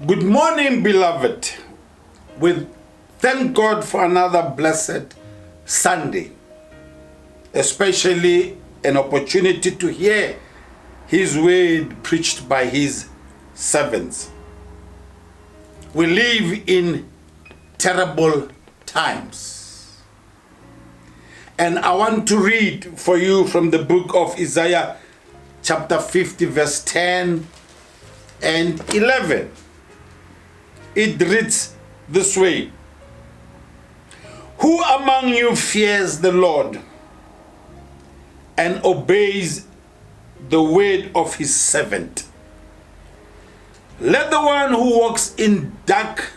Good morning, beloved. We thank God for another blessed Sunday, especially an opportunity to hear His word preached by His servants. We live in terrible times. And I want to read for you from the book of Isaiah, chapter 50, verse 10 and 11. It reads this way: Who among you fears the Lord and obeys the word of his servant? Let the one who walks in dark,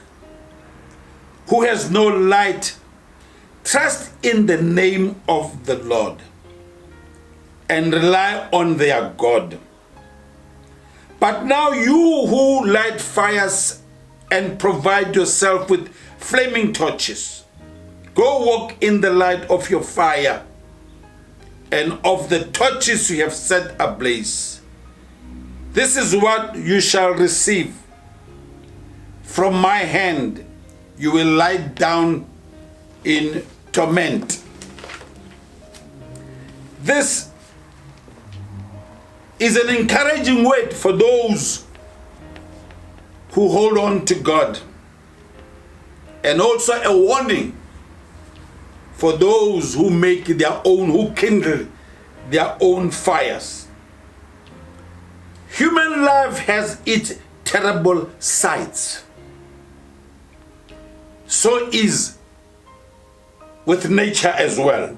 who has no light, trust in the name of the Lord and rely on their God. But now you who light fires and provide yourself with flaming torches, go walk in the light of your fire and of the torches you have set ablaze. This is what you shall receive. From my hand you will lie down in torment. This is an encouraging word for those who hold on to God, and also a warning for those who make their own, who kindle their own fires. Human life has its terrible sides. So is with nature as well.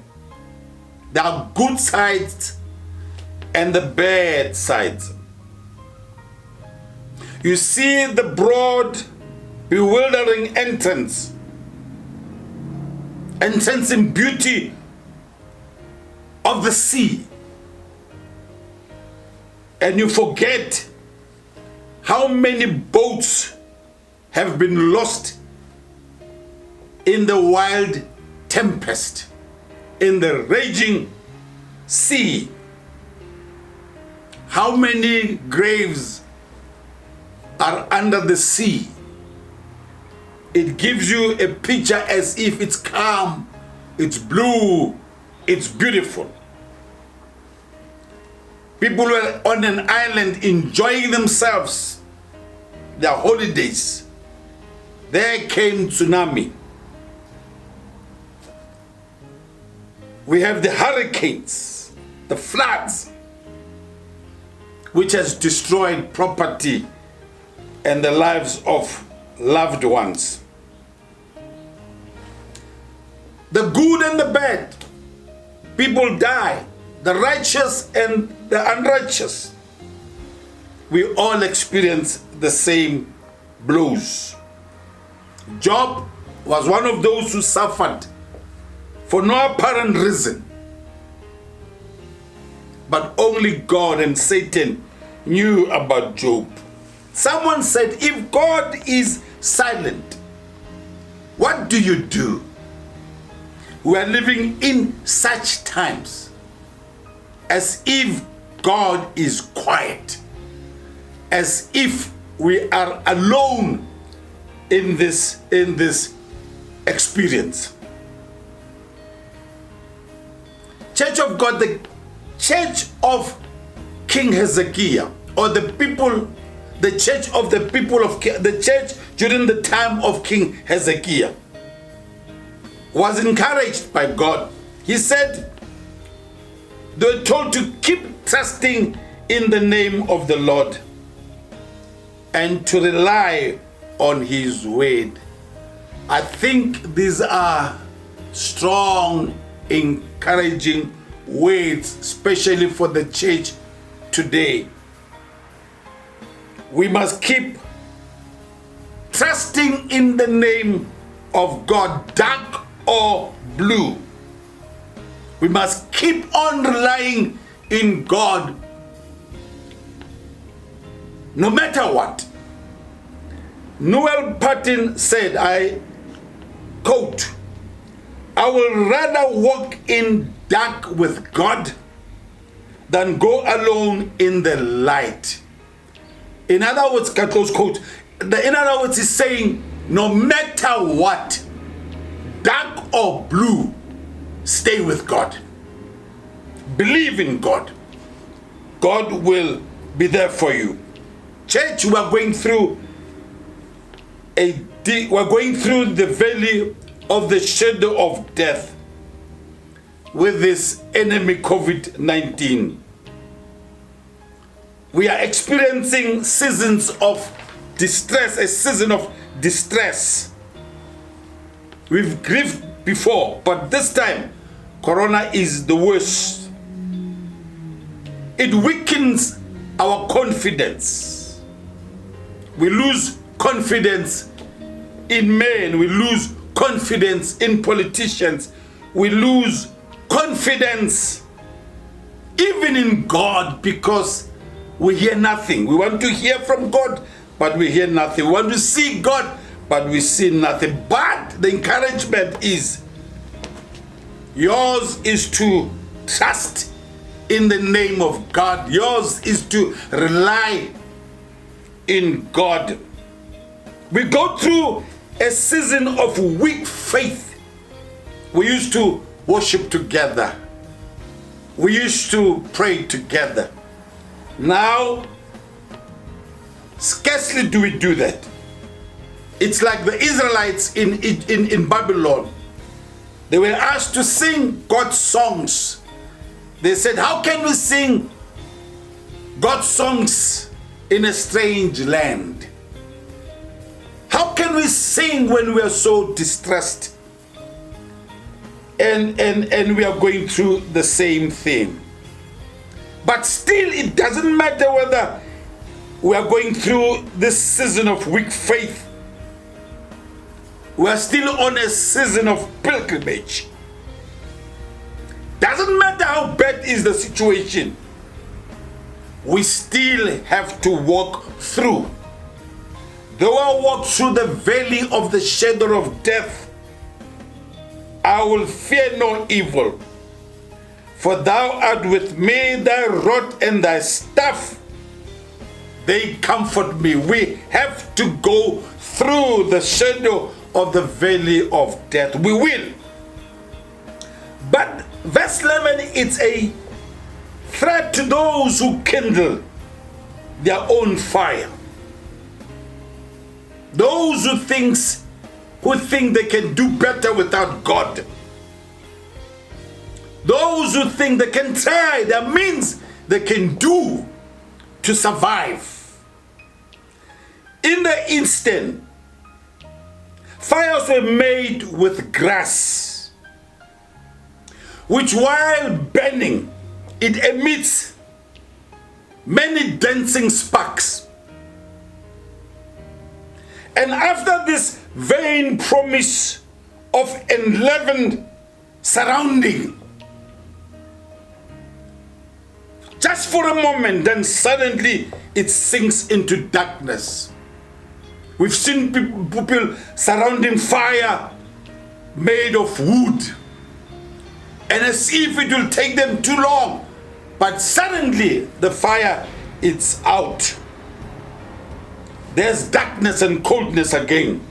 There are good sides and the bad sides. You see the broad, bewildering entrance in beauty of the sea, and you forget how many boats have been lost in the wild tempest, in the raging sea. How many graves are under the sea. It gives you a picture as if it's calm, it's blue, it's beautiful. People were on an island enjoying themselves, their holidays. There came tsunami. We have the hurricanes, the floods, which has destroyed property and the lives of loved ones. The good and the bad, people die, the righteous and the unrighteous. We all experience the same blows. Job was one of those who suffered for no apparent reason. But only God and Satan knew about Job. Someone said, if God is silent, what do you do? We are living in such times, as if God is quiet, as if we are alone in this experience. Church of God, the church of King Hezekiah, or the church of the people of the church during the time of King Hezekiah, was encouraged by God. He said they were told to keep trusting in the name of the Lord and to rely on his word. I think these are strong, encouraging words, especially for the church today. We must keep trusting in the name of God, dark or blue. We must keep on relying in God no matter what. Noel Patton said, I quote, "I will rather walk in dark with God than go alone in the light." In other words, close quote, in other words, is saying, no matter what, dark or blue, stay with God. Believe in God. God will be there for you. Church, we are going through the valley of the shadow of death with this enemy COVID-19. We are experiencing seasons of distress, a season of distress. We've grieved before, but this time, Corona is the worst. It weakens our confidence. We lose confidence in men. We lose confidence in politicians. We lose confidence even in God, because we hear nothing. We want to hear from God, but we hear nothing. We want to see God, but we see nothing. But the encouragement is, yours is to trust in the name of God. Yours is to rely in God. We go through a season of weak faith. We used to worship together. We used to pray together. Now, scarcely do we do that. It's like the Israelites in Babylon. They were asked to sing God's songs. They said, how can we sing God's songs in a strange land? How can we sing when we are so distressed? And we are going through the same thing. But still, it doesn't matter whether we are going through this season of weak faith. We are still on a season of pilgrimage. Doesn't matter how bad is the situation. We still have to walk through. Though I walk through the valley of the shadow of death, I will fear no evil. For thou art with me, thy rod and thy staff, they comfort me. We have to go through the shadow of the valley of death. We will. But verse 11, it's a threat to those who kindle their own fire. Those who think they can do better without God. Those who think they can try, there are means they can do to survive. In the instant, fires were made with grass, which while burning, it emits many dancing sparks. And after this vain promise of enlivened surrounding, just for a moment, then suddenly it sinks into darkness. We've seen people surrounding fire made of wood, and as if it will take them too long, but suddenly the fire is out. There's darkness and coldness again.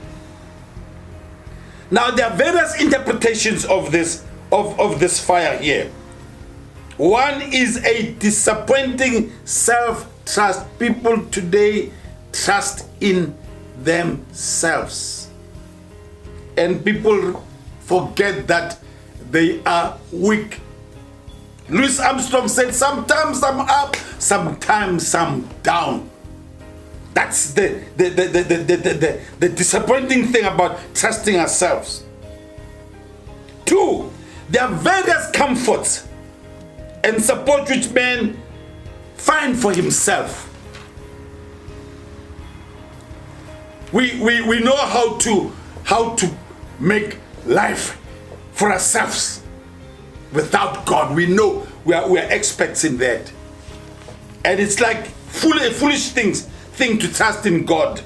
Now there are various interpretations of this fire here. One is a disappointing self-trust. People today trust in themselves, and people forget that they are weak. Louis Armstrong said, sometimes I'm up, sometimes I'm down. That's the disappointing thing about trusting ourselves. Two, there are various comforts and support which man find for himself. We know how to make life for ourselves without God. We know we are experts in that, and it's like a foolish thing to trust in God.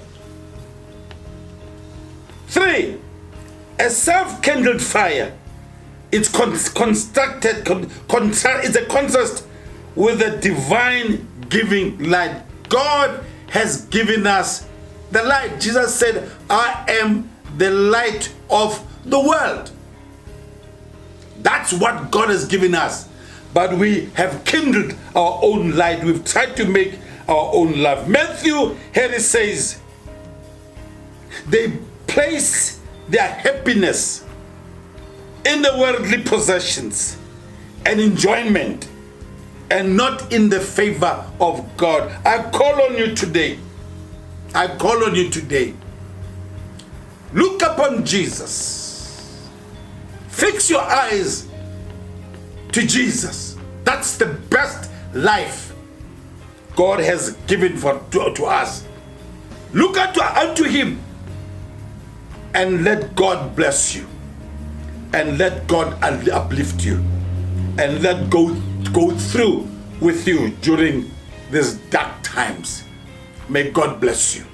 3, a self-kindled fire. It's constructed. It's a contrast with the divine giving light. God has given us the light. Jesus said, I am the light of the world. That's what God has given us. But we have kindled our own light. We've tried to make our own love. Matthew here says, they place their happiness in the worldly possessions and enjoyment, and not in the favor of God. I call on you today. I call on you today. Look upon Jesus. Fix your eyes to Jesus. That's the best life God has given to us. Look unto Him and let God bless you, and let God uplift you, and let go through with you during these dark times. May God bless you.